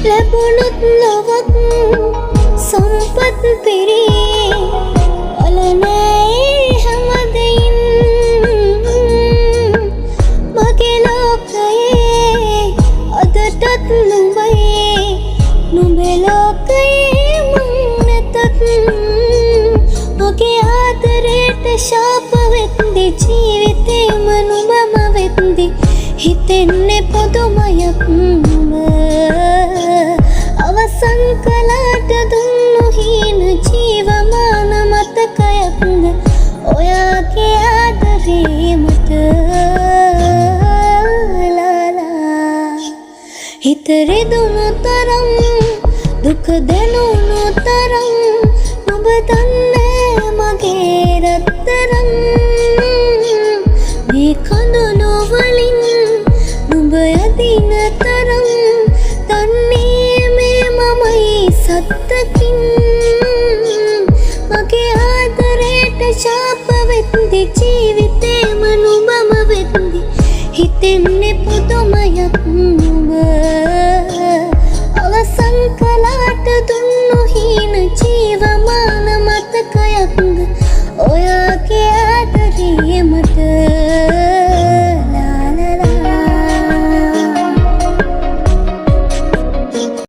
ලැබුණොත් ලොවක් සම්පත් පිරී ඔලනෑ හැමදෙයින් මගේ ලෝකයේ අදටත් නුඹයි නුඹේ ලෝකයේ මං නැතත් මගේ ආදරයට ශාප වෙත්දි ජීවිතේම නුඹම වෙත්දි හිතෙන්නේ පොදුමයක් නුඹ අවසන් කළාට දුන්නු හීන ජීවමාන මතකයක්ද ඔයාගේ ආදරේ මට ලාලා හිත රිදුණු තරම් දුක දැනුණු තරම් නුඹ දන්නේ මගේ රත්තරන් මේ කඳුළු වලින් නුඹ යදින තරම් දන්නේ මේ මමයි සත්තකින් මගේ ආදරයට ශාප වෙත්දි ජීවිතේ